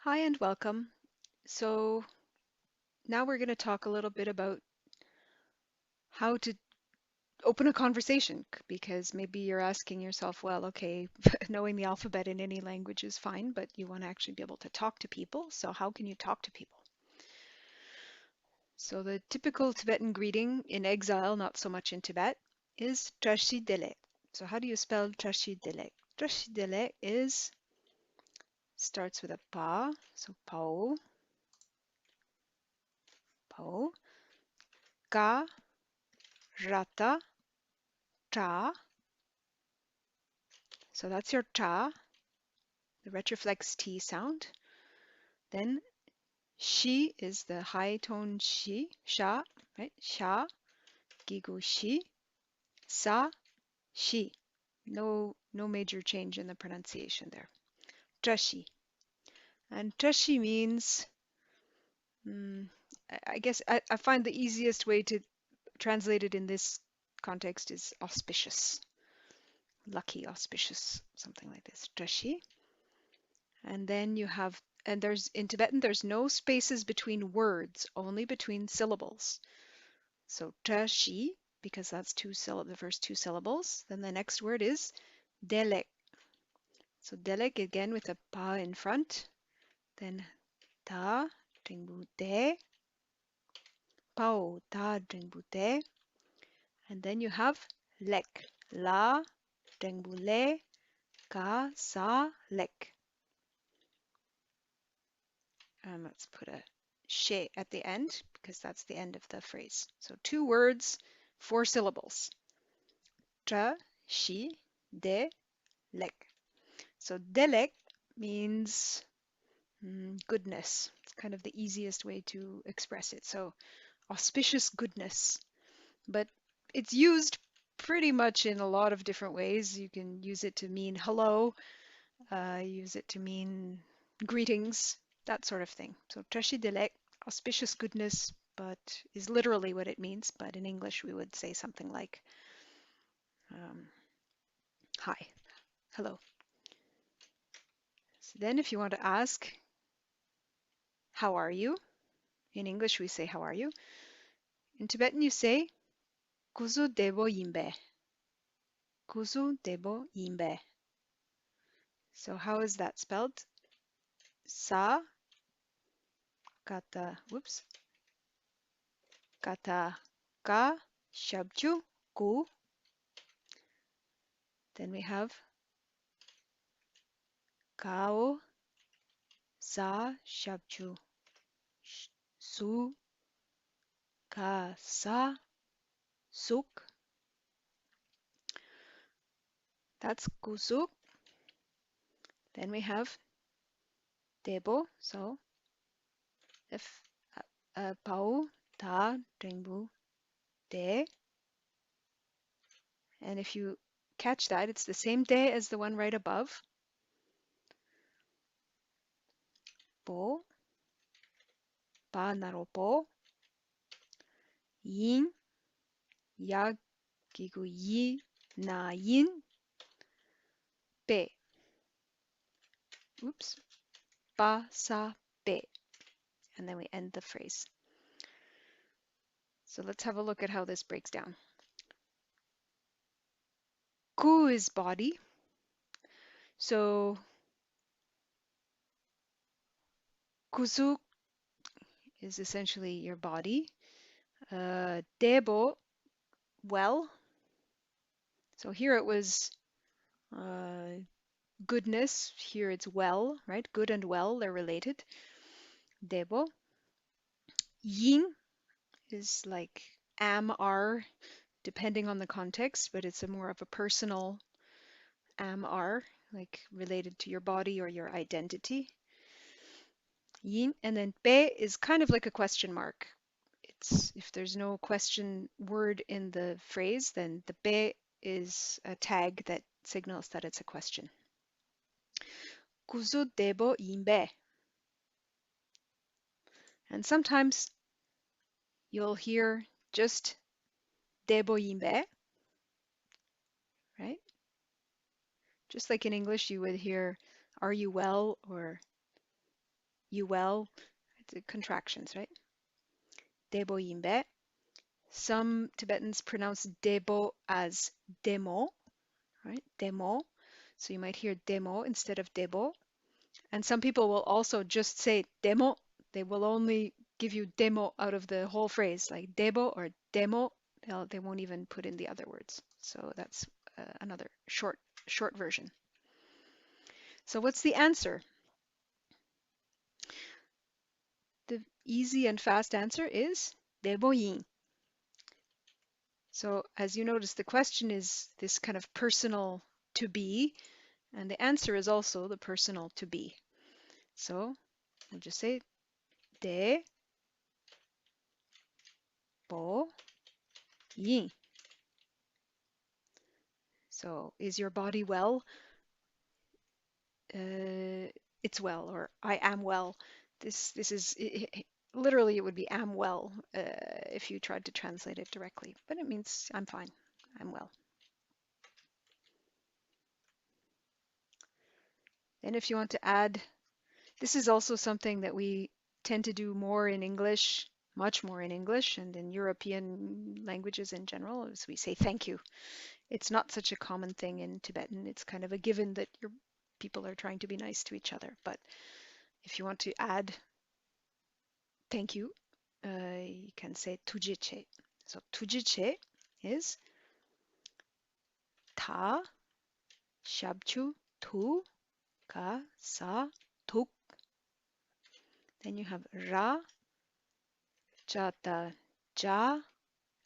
Hi and welcome. So now we're going to talk a little bit about how to open a conversation because maybe you're asking yourself, well, okay, knowing the alphabet in any language is fine, but you want to actually be able to talk to people. So how can you talk to people? So the typical Tibetan greeting in exile, not so much in Tibet, is tashi delek. So how do you spell tashi delek? Tashi delek is starts with a pa, so pao, pao, ka, rata, ta. So that's your ta, the retroflex T sound. Then shi is the high tone shi, sha, right? Sha, gigu shi, sa, shi. No major change in the pronunciation there. Tashi. And tashi means, I guess I find the easiest way to translate it in this context is auspicious. Lucky, auspicious, something like this. Tashi. And then you have, and there's in Tibetan, there's no spaces between words, only between syllables. So tashi, because that's the first two syllables. Then the next word is delek. So delek again with a pa in front. Then ta, dringbu de, pao, ta, dringbu de. And then you have lek, la, dringbu le, ka, sa, lek. And let's put a she at the end because that's the end of the phrase. So two words, four syllables. Tra, shi, de, lek. So delek means goodness. It's kind of the easiest way to express it. So auspicious goodness. But it's used pretty much in a lot of different ways. You can use it to mean hello, use it to mean greetings, that sort of thing. So tashi delek, auspicious goodness, but is literally what it means. But in English, we would say something like hi, hello. So then if you want to ask, how are you? In English, we say, how are you? In Tibetan, you say, kuzu debo yimbe. Kuzu debo yimbe. So how is that spelled? Sa kata, whoops, kata ka shabju ku. Then we have kao sa shabju su ka sa suk. That's kusuk. Then we have debo. So if pau ta dringbu de. And if you catch that, it's the same de as the one right above. Bo, pa naro bo, yin, ya gigu yi na yin, be. Oops, ba sa be. And then we end the phrase. So let's have a look at how this breaks down. Ku is body. So kuzu is essentially your body. Debo, well. So here it was goodness. Here it's well, right? Good and well, they're related. Debo. Yin is like am, are, depending on the context, but it's a more of a personal am, are, like related to your body or your identity. Yin, and then be is kind of like a question mark. It's if there's no question word in the phrase, then the be is a tag that signals that it's a question. Kuzu debo yinbe. And sometimes you'll hear just debo yinbe, right? Just like in English, you would hear, are you well? Or you well, the contractions, right? Debo yimbe. Some Tibetans pronounce debo as demo, right? Demo. So you might hear demo instead of debo. And some people will also just say demo. They will only give you demo out of the whole phrase, like debo or demo. They won't even put in the other words. So that's another short version. So what's the answer? The easy and fast answer is deboyin. So as you notice, the question is this kind of personal to be, and the answer is also the personal to be. So we'll just say de bo yin. So is your body well? It's well, or I am well. This is literally it would be am well if you tried to translate it directly, but it means I'm fine. I'm well. Then if you want to add, this is also something that we tend to do more in English, much more in English and in European languages in general, as we say thank you. It's not such a common thing in Tibetan. It's kind of a given that your people are trying to be nice to each other. But if you want to add thank you, you can say tujiche. So tujiche is ta, shabchu, tu, ka, sa, tuk. Then you have ra, jata, ja,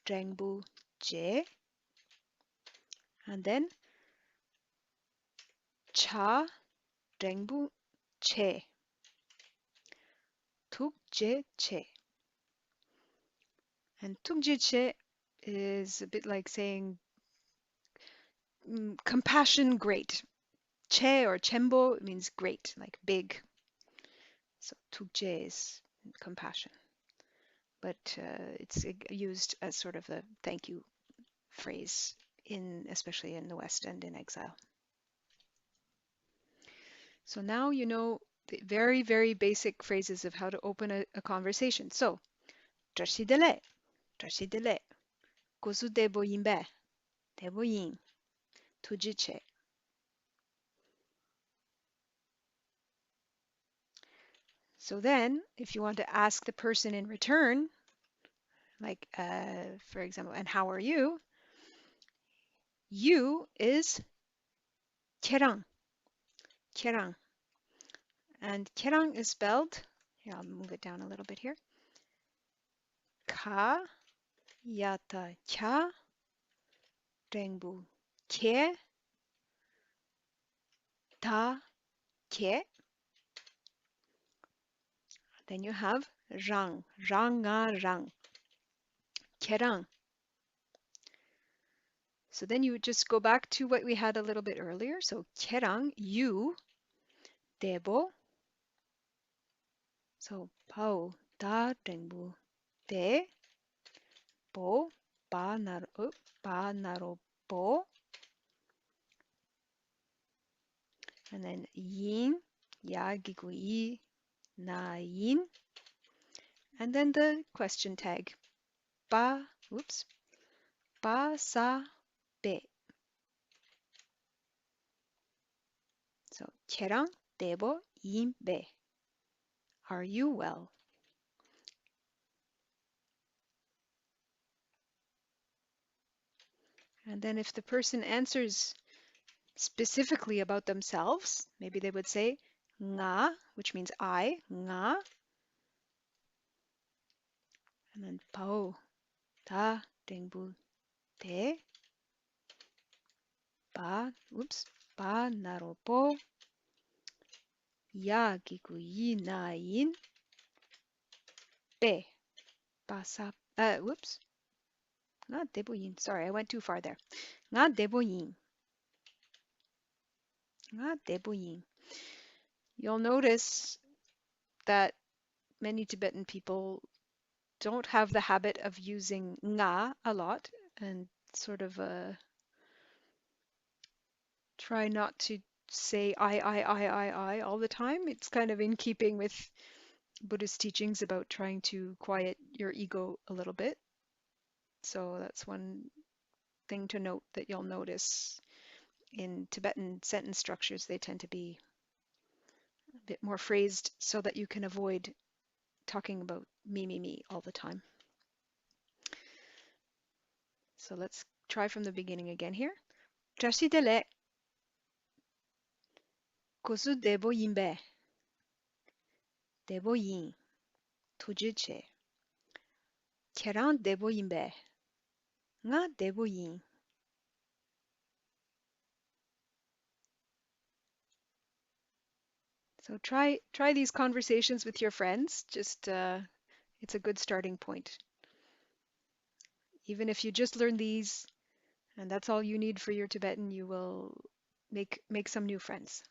drengbu, je. And then cha, drengbu, che. Tuk, je, che. And tuk, je, che is a bit like saying compassion, great. Che or chembo means great, like big. So tukje is compassion. But it's used as sort of a thank you phrase, especially in the West and in exile. So now you know the very, very basic phrases of how to open a conversation. So, tashi delek, gosu debo yinbe, debo yin, tujiche. So then, if you want to ask the person in return, like for example, and how are you? You is kerang, kerang. And kerang is spelled, here I'll move it down a little bit here. Ka, yata, kya, rengbu, ke, ta, ke. Then you have rang, ranga, rang, kerang. So then you just go back to what we had a little bit earlier. So kerang, you, debo. So pao, da, rengbu, de, bo, ba, naro, bo. And then yin, ya, gigu, yi, na, yin. And then the question tag, ba, sa, be. So, kerang, debo, yin, be. Are you well? And then if the person answers specifically about themselves, maybe they would say nga, which means I, nga. And then pao, ta, dengbu, de. Ba, naro, bo. Ya, gigu, yi, na, yin. Be, ba, sa, not debo yin. Sorry, I went too far there. Nga debo yin. Nga debo yin. You'll notice that many Tibetan people don't have the habit of using nga a lot and sort of try not to say I all the time. It's kind of in keeping with Buddhist teachings about trying to quiet your ego a little bit. So that's one thing to note that you'll notice in Tibetan sentence structures. They tend to be a bit more phrased so that you can avoid talking about me all the time. So let's try from the beginning again here. Tashi delek kosu debo yinbe, debo yin, tujiche. Keran debo yinbe, nga debo yin. So try these conversations with your friends. Just it's a good starting point. Even if you just learn these and that's all you need for your Tibetan, you will make some new friends.